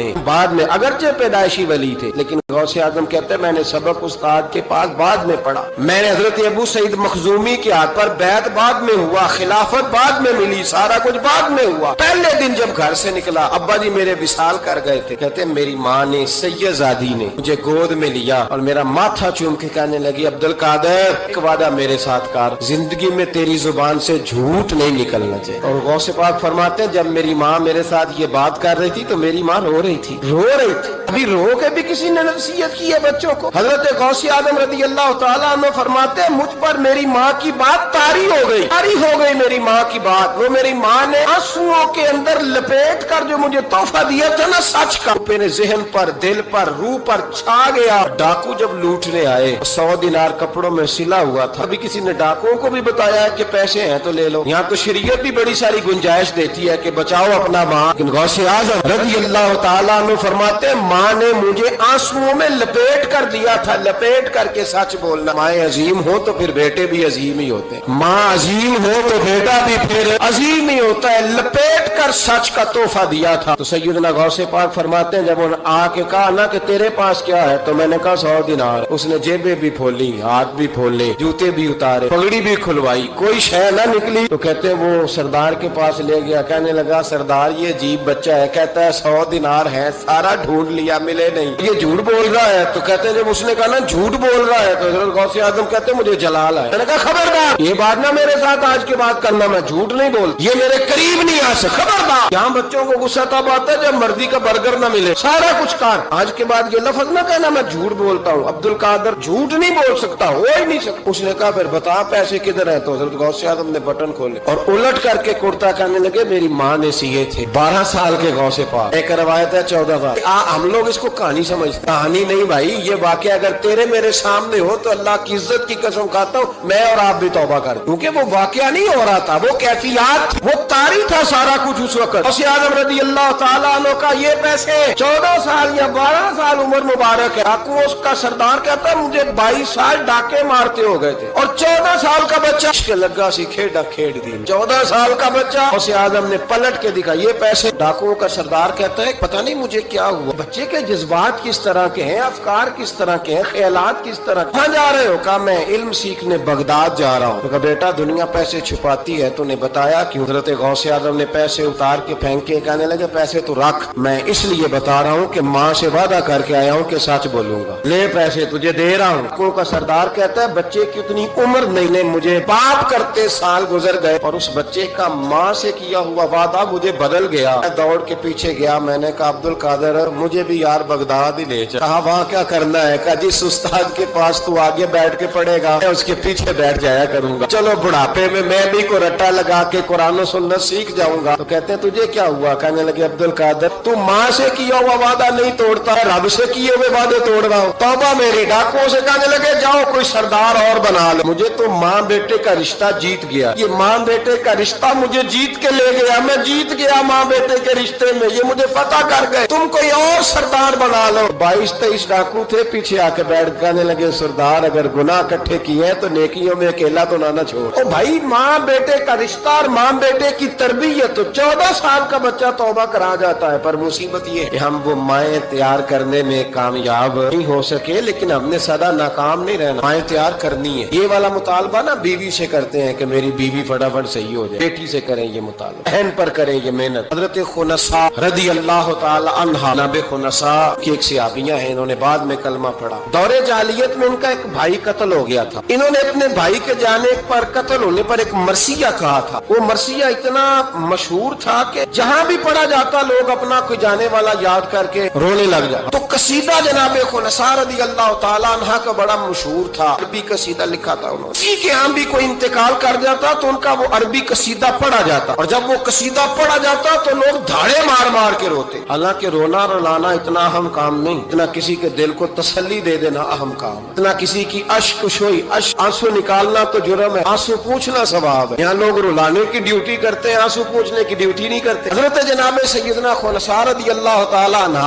نے بعد میں اگرچہ پیدائشی ولی تھے لیکن غوث اعظم کہتے ہیں میں نے سبق استاد کے پاس بعد میں پڑھا. میں نے حضرت ابو سعید مخزومی کے ہاتھ پر بیعت بعد میں ہوا, خلافت بعد میں ملی, سارا کچھ بعد میں ہوا. پہلے دن جب گھر سے نکلا ابا جی میرے وصال کر گئے تھے. کہتے ہیں میری ماں نے سید زادی نے مجھے گود میں لیا اور میرا ماتھا چوم کے کہنے لگی عبد القادر ایک وعدہ میرے ساتھ کر, زندگی میں تیری زبان سے جھوٹ نہیں نکلنا چاہیے. اور غوث پاک فرماتے ہیں جب میری ماں میرے ساتھ یہ بات کر رہی تھی تو میری ماں رو رہی تھی. ابھی رو کے بھی کسی نے نصیحت کی ہے بچوں کو. حضرت غوث اعظم رضی اللہ تعالیٰ عنہ فرماتے ہیں مجھ پر میری ماں کی بات طاری ہو گئی میری ماں کی بات. وہ میری ماں نے آنسوؤں کے اندر لپیٹ کر جو مجھے تحفہ دیا تھا نا سچ کا, میرے ذہن پر, دل پر, روح پر چھا گیا. ڈاکو جب لوٹنے آئے 100 دینار کپڑوں میں سلا ہوا تھا. ابھی کسی نے ڈاکوؤں کو بھی بتایا کہ پیسے ہیں تو لے لو. یہاں تو شریعت بھی بڑی ساری گنجائش دیتی ہے کہ بچاؤ اپنا ماں. لیکن غوث اعظم رضی اللہ تعالیٰ عنہ فرماتے ہیں ماں نے مجھے آنسوؤں میں لپیٹ کر دیا تھا, لپیٹ کر کے سچ بولنا. مائیں عظیم ہو تو پھر بیٹے بھی عظیم ہی ہوتے ہیں, ماں عظیم ہو تو بیٹا بھی پھر عظیم ہی ہوتا ہے. لپیٹ کر سچ کا تحفہ دیا تھا. تو سیدنا غوث پاک فرماتے ہیں جب انہوں نے آ کے کہا نا کہ تیرے پاس کیا ہے تو میں نے کہا 100 دینار. اس نے جیبیں بھی کھولی, ہاتھ بھی کھولے, جوتے بھی اتارے, پگڑی بھی کھلوائی, کوئی شے نہ نکلی. تو کہتے ہیں وہ سردار کے پاس لے گیا, کہنے لگا سردار یہ عجیب بچہ ہے, کہتا ہے 100 دینار ہے, سارا ڈھونڈ لیا ملے نہیں, یہ جھوٹ بول رہا ہے. تو کہتے ہیں جب اس نے کہا نا جھوٹ بول رہا ہے تو حضرت غوث اعظم کہتے ہیں مجھے جلال ہے. میں نے کہا خبردار یہ بات نہ میرے ساتھ آج کے بعد کرنا, میں جھوٹ نہیں بول, یہ میرے قریب نہیں آ سکتا. خبردار. یہاں بچوں کو غصہ تب آتا ہے جب مرضی کا برگر نہ ملے, سارا کچھ کار. آج کے بعد یہ لفظ نہ کہنا میں جھوٹ بولتا ہوں, عبد القادر جھوٹ نہیں بول سکتا, ہو ہی نہیں سکتا. اس نے کہا پھر بتا پیسے کدھر ہیں. تو حضرت غوث اعظم نے بٹن کھولے اور الٹ کر کے کرتا کہنے لگے میری ماں نے سیے تھے. 12 سال کے غوث پاک, ایک روایت ہے 14 سال. ہم لوگ اس کو کہانی سمجھتے, کہانی نہیں بھائی, یہ واقعہ اگر تیرے میرے سامنے ہو تو اللہ کی عزت کی قسم کھاتا ہوں میں اور آپ بھی توبہ کریں, کیونکہ وہ واقعہ نہیں ہو رہا تھا, وہ کیفیات, وہ طاری تھا سارا کچھ اس وقت. غوث اعظم رضی اللہ تعالیٰ عنہ کا یہ پیسے 14 سال یا 12 سال عمر مبارک ہے. ڈاکو اس کا سردار کہتا ہے مجھے 22 سال ڈاکے مارتے ہو گئے تھے اور 14 سال کا بچہ لگا سی کھیڑا کھیڑ دی. 14 سال کا بچہ. غوث اعظم نے پلٹ کے دکھا یہ پیسے. ڈاکو کا سردار کہتا ہے پتہ نہیں مجھے کیا ہوا, بچے کے جذبات کس طرح کے ہیں, افکار کس طرح کے ہیں, خیالات کس طرح. کہاں جا رہے ہو؟ کہا میں علم سیکھنے بغداد جا رہا ہوں. تو کہا بیٹا دنیا پیسے چھپاتی ہے, تو نے بتایا کیوں؟ حضرت غوث اعظم نے پیسے اتار کے پھینک کے کہنے لگے پیسے تو رکھ, میں اس لیے بتا رہا ہوں کہ ماں سے وعدہ کر کے آیا ہوں کہ سچ بولوں گا, لے پیسے تجھے دے رہا ہوں. کو کا سردار کہتا ہے بچے کی اتنی عمر نہیں, مجھے پاپ کرتے سال گزر گئے اور اس بچے کا ماں سے کیا ہوا وعدہ مجھے بدل گیا. میں دوڑ کے پیچھے گیا, میں نے کہا عبد القادر مجھے بھی یار بغداد ہی لے جا. کہا وہاں کیا کرنا ہے؟ کہا جس استاد کے پاس تو آگے بیٹھ کے پڑھے گا میں اس کے پیچھے بیٹھ جایا کروں گا, چلو بڑھاپے میں بھی کو رٹا لگا کے قرآن و سنت سیکھ جاؤں گا. تو کہتے ہیں تجھے کیا ہوا؟ کہنے لگے عبد القادر تو ماں سے کیا ہوا وعدہ نہیں توڑتا, رب سے کیے ہوئے وعدے توڑ رہا ہوں. توبہ میری. ڈاکوؤں سے کہنے لگے جاؤ کوئی سردار اور بنا لو, مجھے تو ماں بیٹے کا رشتہ جیت گیا, یہ ماں بیٹے کا رشتہ مجھے جیت کے لے گیا, میں جیت گیا ماں بیٹے کے رشتے میں, یہ مجھے فتح کر گئے, تم کوئی اور سردار بنا لو. 22-23 ڈاکو تھے, پیچھے آ کے بیٹھ کہنے لگے سردار اگر گناہ اکٹھے کیے ہیں تو نیکیوں میں اکیلا تو نہ چھوڑ. او بھائی ماں بیٹے کا رشتہ اور ماں بیٹے کی تربیت, تو 14 سال کا بچہ توبہ کرا جاتا ہے. پر مصیبت یہ کہ ہم وہ مائیں تیار کرنے میں کامیاب نہیں ہو سکے, لیکن ہم نے سدا ناکام نہیں رہنا, مائیں تیار کرنی ہے. یہ والا مطالبہ نا بیوی سے کرتے ہیں کہ میری بیوی فٹافٹ صحیح ہو جائے, بیٹی سے کریں یہ مطالبہ, بہن پر کریں یہ محنت. حضرت خنساء رضی اللہ تعالی عنہا, نبی خنساء کی ایک صحابیہ ہیں, انہوں نے بعد میں کلمہ پڑھا. دور جاہلیت میں ان کا ایک بھائی قتل ہو گیا تھا. انہوں نے اپنے بھائی کے جانے پر, قتل ہونے پر ایک مرثیہ کہا تھا. وہ مرثیہ اتنا مشہور تھا کہ جہاں بھی پڑھا جاتا لوگ اپنا کوئی جانے والا یاد کر کے رونے لگ جاتا. تو قصیدہ جناب خنساء رضی اللہ تعالی عنہ کا بڑا مشہور تھا, عربی قصیدہ لکھا تھا انہوں نے. کسی کے ہاں بھی کوئی انتقال کر جاتا تو ان کا وہ عربی قصیدہ پڑھا جاتا, اور جب وہ قصیدہ پڑھا جاتا تو لوگ دھاڑے مار مار کے روتے. حالانکہ رونا رلانا اتنا اہم کام نہیں, اتنا کسی کے دل کو تسلی دے دینا اہم کام, اتنا کسی کی اشک شوئی, آنسو نکالنا تو جرم ہے, آنسو پوچھنا ثواب ہے. یہاں لوگ رلانے کی ڈیوٹی کرتے ہیں, آنسو پوچھنے کی ڈیوٹی نہیں کرتے. حضرت جناب سیدنا خنساء رضی اللہ تعالی عنہ,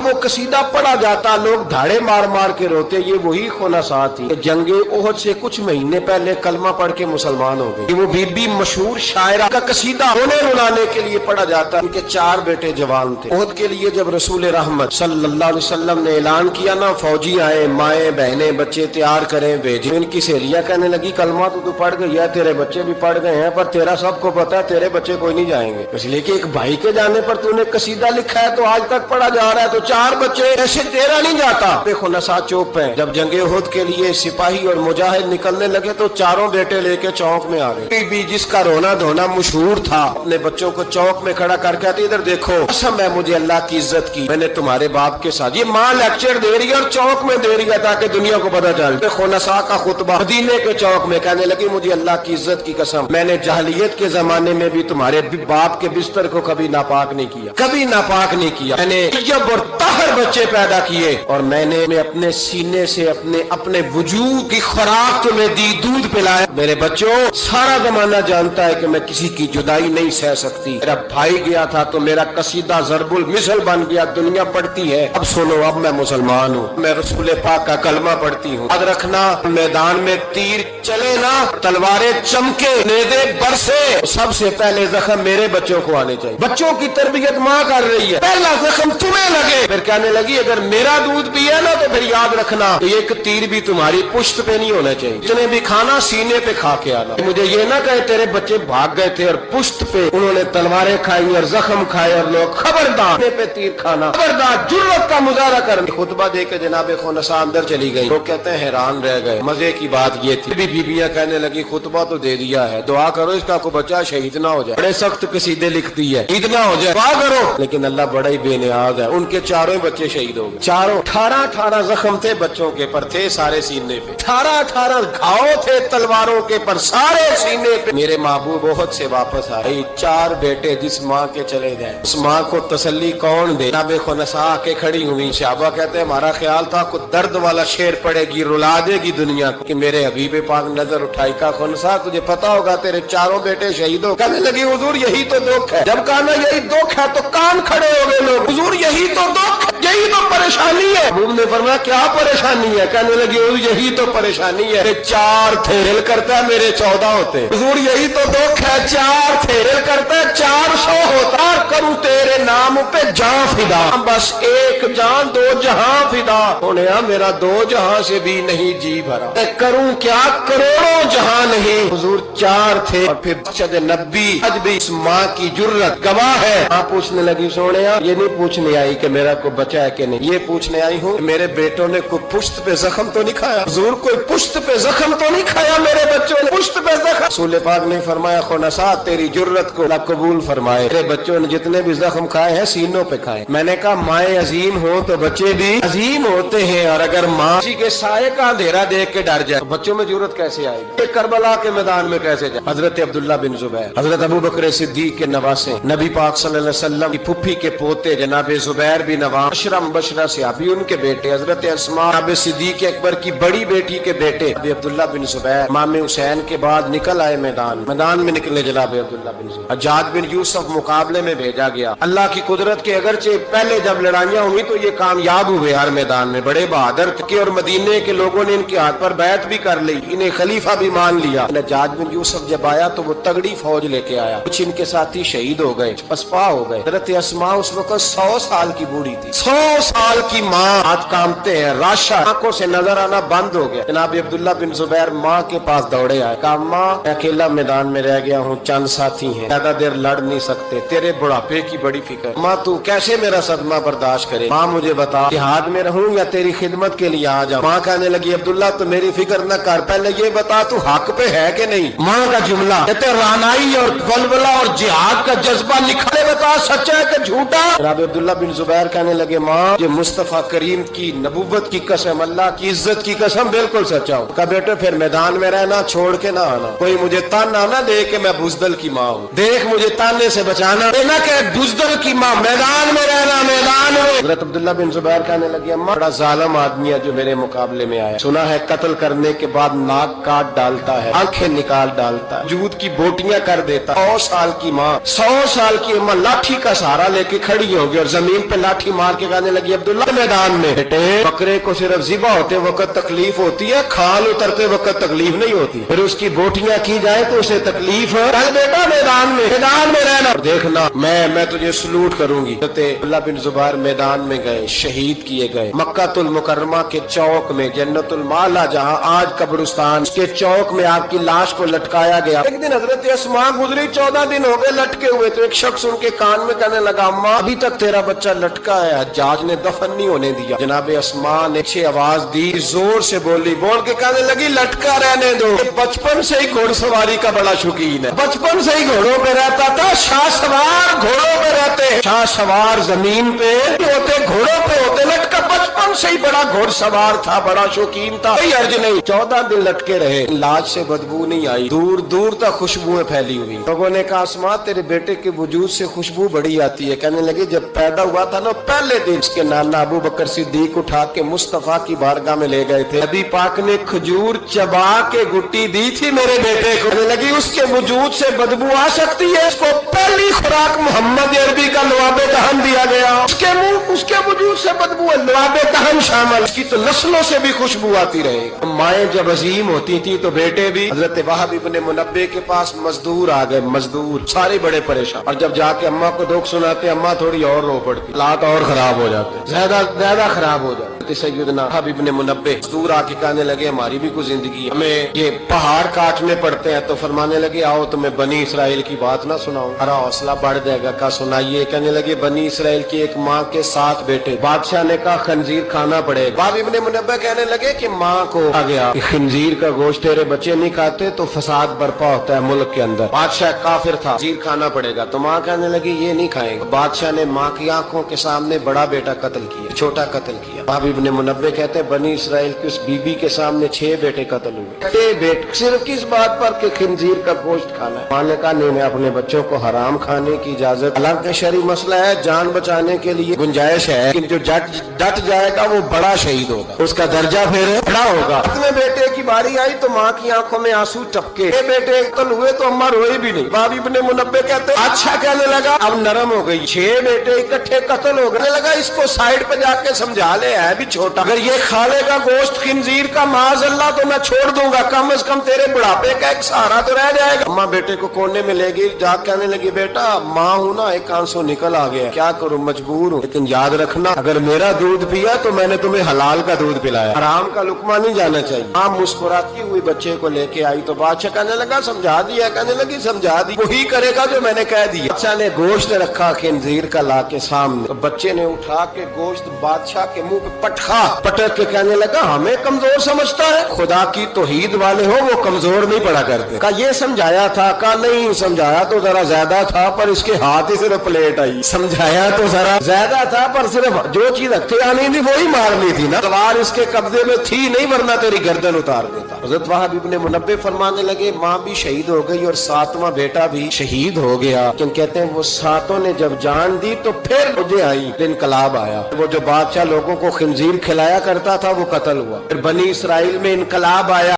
وہ قصیدہ پڑھا جاتا لوگ دھاڑے مار مار کے روتے. یہ وہی خنساء تھی جنگ احد سے کچھ مہینے پہلے کلمہ پڑھ کے مسلمان ہو گئے. وہ بی بی مشہور شاعرہ کا قصیدہ انہیں رلانے کے لیے پڑھا جاتا. ان کے 4 بیٹے جوان تھے. احد کے لیے جب رسول رحمت صلی اللہ علیہ وسلم نے اعلان کیا نا، فوجی آئے، مائیں بہنیں بچے تیار کریں بھیجیں، ان کی سہیلیاں کہنے لگی کلمہ تو پڑھ گئی ہے، تیرے بچے بھی پڑھ گئے ہیں، پر تیرا سب کو پتا ہے تیرے بچے کوئی نہیں جائیں گے، اس لیے کہ ایک بھائی کے جانے پر تو نے قصیدہ لکھا ہے تو آج تک پڑھا جا رہا ہے، تو 4 بچے ایسے تیرا نہیں جاتا۔ دیکھو نسا چوپ ہے، جب جنگ احد کے لیے سپاہی اور مجاہد نکلنے لگے تو چاروں بیٹے لے کے چوک میں آ گئے۔ بی جس کا رونا دھونا مشہور تھا، اپنے بچوں کو چوک میں کھڑا کر کے آتی، ادھر دیکھو قسم ہے مجھے اللہ کی عزت کی، میں نے تمہارے باپ کے ساتھ، یہ ماں لیکچر دے رہی ہے اور چوک میں دے رہی ہے تاکہ دنیا کو پتہ چل۔ دیکھو نسا کا خطبہ مدینے کے چوک میں، کہنے لگی مجھے اللہ کی عزت کی قسم، میں نے جاہلیت کے زمانے میں بھی تمہارے باپ کے بستر کو کبھی ناپاک نہیں کیا، کبھی ناپاک نہیں کیا، میں نے طیب اور طاہر بچے پیدا کیے، اور میں نے اپنے سینے سے اپنے وجود کی خوراک تمہیں دی، دودھ پلایا۔ میرے بچوں، سارا زمانہ جانتا ہے کہ میں کسی کی جدائی نہیں سہ سکتی، میرا بھائی گیا تھا تو میرا قصیدہ ضرب المثل بن گیا، دنیا پڑھتی ہے، اب سنو اب میں مسلمان ہوں، میں رسول پاک کا کلمہ پڑھتی ہوں۔ یاد رکھنا، میدان میں تیر چلے نا، تلواریں چمکے، نیزے برسے، سب سے پہلے زخم میرے بچوں کو آنے چاہیے۔ بچوں کی تربیت ماں کر رہی ہے، پہلا زخم تمہیں لگے۔ پھر کہنے لگی اگر میرا دودھ پیا نا تو پھر یاد رکھنا ایک تیر بھی تمہاری پشت پہ نہیں ہونا چاہیے، جتنے بھی کھانا سینے پہ کھا کے آنا۔ مجھے یہ نہ کہے تیرے بچے بھاگ گئے تھے اور پشت پہ انہوں نے تلواریں کھائی اور زخم کھائے اور لوگ خبردار سینے پہ تیر کھانا، خبردار، جرأت کا مظاہرہ کرنا۔ خطبہ دے کے جناب خنسا اندر چلی گئی، لوگ کہتے ہیں حیران رہ گئے۔ مزے کی بات یہ تھی، بیویاں کہنے لگی خطبہ تو دے دیا ہے، دعا کرو اس کا کوئی بچہ شہید نہ ہو جائے، بڑے سخت قصیدے لکھتی ہے، شہید نہ ہو جائے، دعا کرو۔ لیکن اللہ بڑا ہی بے نیاز ہے، ان کے چاروں بچے شہید ہو گئے، چاروں۔ 18 زخم تھے بچوں کے پر، تھے سارے سینے پہ، 18 گھاؤ تھے تلواروں کے پر، سارے سینے پہ۔ میرے محبوب احد سے واپس آئے، 4 بیٹے جس ماں کے چلے گئے، اس ماں کو تسلی کون دے؟ جناب خنسا کے کھڑی ہوئی، صحابہ کہتے ہیں ہمارا خیال تھا کوئی درد والا شعر پڑے گی، رلا دے گی دنیا کو، کہ میرے حبیب پاک نظر اٹھائی، کا خنسا تجھے پتا ہوگا تیرے 4 بیٹے شہید ہو۔ کہنے لگی حضور یہی تو دکھ ہے، جب کہا نا یہی دکھ ہے تو کان کھڑے ہو گئے لوگ، حضور یہی تو دکھ، یہی تو پریشانی ہے۔ حضور نے فرمایا کیا پریشانی ہے؟ کہنے لگی حضور یہی تو پریشانی ہے، 4 تھے، دل کرتا ہے میرے 14 ہوتے، حضور یہی تو دکھ ہے، 4 تھے، دل کرتا ہے 400 ہوتا، کروں تیرے نام پہ جان فدا، بس ایک جان 2 جہاں فدا، ہونے میرا 2 جہاں سے بھی نہیں جی بھرا، میں کروں کیا کروڑوں جہاں نہیں۔ حضور 4 تھے، اور پھر شد نبی آج بھی اس ماں کی جرت گواہ ہے۔ ماں پوچھنے لگی سونے یہ نہیں پوچھنے آئی کہ میرا کوئی بچا ہے کہ نہیں، یہ پوچھنے آئی ہوں کہ میرے بیٹوں نے کوئی پشت پہ زخم تو نہیں کھایا؟ حضور کوئی پشت پہ زخم تو نہیں کھایا میرے بچوں نے؟ پشت پہ زخم؟ رسول پاک نے فرمایا خنسا تیری جرت کو اللہ قبول فرمائے، میرے بچوں نے جتنے بھی زخم کھائے ہیں سینوں پہ کھائے۔ میں نے کہا مائیں عظیم ہوں تو بچے بھی عظیم ہوتے ہیں، اور اگر ماں کسی کے سائے کا اندھیرا دیکھ کے ڈر جائے تو بچوں میں جرت کیسے آئے گی؟ کربلا کے میدان میں کیسے جائے؟ حضرت عبداللہ بن زبیر، حضرت ابو بکر صدیق کے نواسے، نبی پاک صلی اللہ علیہ وسلم کی پھپھی کے پوتے جناب زبیر بن عوام، عشرہ مبشرہ صحابی، ان کے بیٹے حضرت اسماء جناب صدیق اکبر کی بڑی بیٹی کے بیٹے عبداللہ بن زبیر، امام حسین کے بعد نکل آئے میدان میں نکلے جناب عبداللہ بن زبیر۔ حجاج بن یوسف مقابلے میں بھیجا گیا، اللہ کی قدرت کے اگرچہ پہلے جب لڑائیاں ہوئی تو یہ کامیاب ہوئے ہر میدان میں، بڑے بہادر تھے، اور مدینے کے لوگوں نے ان کے ہاتھ پر بیعت بھی کر لی، انہیں خلیفہ بھی مان لیا۔ حجاج بن یوسف جب آیا تو وہ تگڑی فوج لے کے آیا، کچھ ان کے ساتھی شہید ہو گئے، پسپا ہو گئے۔ حضرت اسماء اس وقت 100 سال کی بوڑھی تھی، 100 سال کی ماں، ہاتھ کامتے ہیں، راشا آنکھوں سے نظر آنا بند ہو گیا۔ جناب عبداللہ بن زبیر ماں کے پاس دوڑے آئے، کہا ماں میں اکیلا میدان میں رہ گیا ہوں، چند ساتھی ہیں، زیادہ دیر لڑ نہیں سکتے، تیرے بڑھاپے کی بڑی فکر، ماں تو کیسے میرا صدمہ برداشت کرے، ماں مجھے بتا جہاد میں رہوں یا تیری خدمت کے لیے آ جاؤں؟ ماں کہنے لگی عبداللہ تو میری فکر نہ کر، پہلے یہ بتا تو حق پہ ہے کہ نہیں؟ ماں کا جملہ کہتے رانائی اور ولولہ اور جہاد کا جذبہ نکھارے، بتا سچا ہے کہ جھوٹا؟ جناب عبداللہ بن زبیر کہنے لگے ماں یہ مصطفیٰ کریم کی نبوت کی قسم، اللہ کی عزت کی قسم بالکل سچا ہوں۔ کہا بیٹے پھر میدان میں رہنا، چھوڑ کے نہ آنا، کوئی مجھے تانا نہ دے کہ میں بزدل کی ماں ہوں، دیکھ مجھے تانے سے بچانا، نہ کہ بزدل کی ماں، میدان میں رہنا، میدان میں حضرت عبداللہ بن زبیر کہنے لگے اماں بڑا ظالم آدمی ہے جو میرے مقابلے میں آیا، سنا ہے قتل کرنے کے بعد ناک کاٹ ڈالتا ہے، آنکھیں نکال ڈالتا ہے، وجود کی بوٹیاں کر دیتا ہے۔ 100 سال کی ماں، 100 سال کی اماں لاٹھی کا سہارا لے کے کھڑی ہوگی اور زمین پہ لاٹھی مار کے کہنے لگی عبداللہ میدان میں بیٹے بکرے کو صرف ذبح ہوتے وقت تکلیف ہوتی ہے، کھال اترتے وقت تکلیف نہیں ہوتی، پھر اس کی بوٹیاں کی جائے تو اسے تکلیف ہے۔ چل بیٹا میدان میں رہنا اور دیکھنا میں تجھے سلوٹ کروں گی۔ عبداللہ بن زبیر میدان میں گئے، شہید کیے گئے۔ مکہ المکرمہ کے چوک میں جنت المالا جہاں آج قبرستان، اس کے چوک میں آپ کی لاش کو لٹکایا گیا۔ ایک دن حضرت اسماء گزری، 14 دن ہو گئے لٹکے ہوئے، تو ایک شخص ان کے کان میں کہنے لگا اماں ابھی تک تیرا بچہ لٹکا ہے، حجاج نے دفن نہیں ہونے دیا۔ جناب اسماء نے اچھی آواز دی، زور سے بولی، بول کے کہنے لگی لٹکا رہنے دو، بچپن سے ہی گھوڑ سواری کا بڑا شوقین ہے، بچپن سے ہی گھوڑوں پہ رہتا تھا، شاہ سوار گھوڑوں پہ رہتے، شاہ سوار زمین پہ ہوتے، گھوڑوں پہ ہوتے، لٹکا بچپن سے ہی بڑا گھوڑ سوار تھا، بڑا شوقین تھا، کوئی عرض نہیں۔ 14 دن لٹکے رہے، لاش سے بدبو نہیں آئی، دور دور تک خوشبوئیں پھیلی ہوئی۔ لوگوں نے کہا اسماء تیرے بیٹے کے وجود سے خوشبو بڑی آتی ہے۔ کہنے لگے جب پیدا ہوا تھا نا پہلے دن اس کے نانا ابو بکر صدیق اٹھا کے مصطفیٰ کی بارگاہ میں لے گئے تھے، نبی پاک نے کھجور چبا کے گٹی دی تھی میرے بیٹے کو، کہنے لگی اس کے وجود سے بدبو آ سکتی ہے، اس کو پہلی خوراک محمد عربی کا لعاب دہن دیا گیا، اس کے وجود سے بدبو ہے، لعاب دہن شامل، اس کی تو نسلوں سے بھی خوشبو آتی رہے گی۔ مائیں جب عظیم ہوتی تھی تو بیٹے بھی۔ حضرت وہب ابن منبع کے پاس مزدور آ گئے، مزدور سارے بڑے پریشان، اور جب جا کے اماں کو دکھ سناتے اماں تھوڑی اور رو پڑتی، حالات اور خراب ہو جاتے، زیادہ خراب ہو جاتے۔ سیدنا وہب ابن منبع مزدور آ کے کہنے لگے ہماری بھی کوئی زندگی، ہمیں یہ پہاڑ کاٹنے پڑتے ہیں، تو فرمانے لگے آؤ تمہیں بنی اسرائیل کی بات نہ سناؤں، ہمارا حوصلہ بڑھ جائے گا۔ کہا سنائیے۔ کہنے لگے بنی اسرائیل کی ایک ماں کے 7 بیٹے، بادشاہ نے کہا خنزیر کھانا پڑے گا۔ وہب ابن منبع کہنے لگے کہ ماں کو آ گیا کہ خنزیر کا گوشت تیرے بچے نہیں کھاتے تو فساد برپا ہوتا ہے ملک کے اندر، بادشاہ کافر تھا، خنزیر کھانا پڑے گا۔ تو ماں کہنے لگی یہ نہیں کھائیں گے۔ بادشاہ نے ماں کی آنکھوں کے سامنے بڑا بیٹا قتل کیا، چھوٹا قتل کیا۔ وہب ابن منبع کہتے ہیں بنی اسرائیل کی اس بی بی کے سامنے 6 بیٹے قتل ہوئے، 6 بیٹے صرف کس بات پر کہ خنزیر کا گوشت کھانا ہے۔ ماں نے کہا نہیں، میں اپنے بچوں کو حرام کھانے کی اجازت، حالانکہ شرعی مسئلہ ہے، جان بچانے کے لیے گنجائش ہے، لیکن جو ڈٹ جائے گا وہ بڑا شہید ہوگا، اس کا درجہ پھر بڑا ہوگا۔ اپنے بیٹے کی باری آئی تو ماں کی آنکھوں میں آنسو ٹپکے، 6 بیٹے قتل ہوئے تو اماں روئی بھی نہیں۔ وہب ابن منبع کہتے اچھا، کہنے لگا اب نرم ہو گئی، 6 بیٹے اکٹھے قتل ہو گئے، کہنے لگا اس کو سائڈ پہ جا کے سمجھا لے، ہے بھی چھوٹا، اگر یہ کھا لے گا گوشت خنزیر کا معاذ اللہ تو میں چھوڑ دوں گا، کم از کم تیرے بڑھاپے کا ایک سہارا تو رہ جائے گا۔ اماں بیٹے کو کونے میں لے گئی، جا کہنے لگی بیٹا ماں ہوں نا، ایک آنسو نکل آ گیا، کیا کروں مجبور ہوں، لیکن یاد رکھنا اگر میرا دودھ پیا تو میں نے تمہیں حلال کا دودھ پلایا، حرام کا لقمہ نہیں جانا چاہیے۔ ماں مسکراتی ہوئی بچے کو لے کے آئی تو بادشاہ کہنے لگا سمجھا دیا، کہنے لگی سمجھا دی، وہی کرے گا جو میں نے کہہ دیا۔ بادشاہ نے گوشت رکھا خنزیر کا لا کے سامنے، بچے نے اٹھا کے گوشت بادشاہ کے منہ پہ پٹک کے کہنے لگا ہمیں کمزور سمجھتا ہے، خدا کی توحید والے ہو وہ کمزور نہیں پڑا کرتے۔ کہا یہ سمجھایا تھا، کہا نہیں سمجھایا تو ذرا زیادہ تھا پر اس کے ہاتھ ہی صرف پلیٹ آئی، سمجھایا تو ذرا زیادہ تھا پر صرف جو چیز ہتھے آنی تھی وہی مارنی تھی نا، تلوار اس کے قبضے میں تھی نہیں ورنہ تیری گردن اتار دیتا۔ حضرت وہب ابن منبع فرمانے لگے ماں بھی شہید ہو گئی اور 7واں بیٹا بھی شہید ہو گیا، لیکن کہتے ہیں وہ 7 نے جب جان دی تو پھر مجھے آئی، انقلاب آیا، وہ جو بادشاہ لوگوں کو خنزیر کھلایا کرتا تھا وہ قتل ہوا، پھر بنی اسرائیل میں انقلاب آیا۔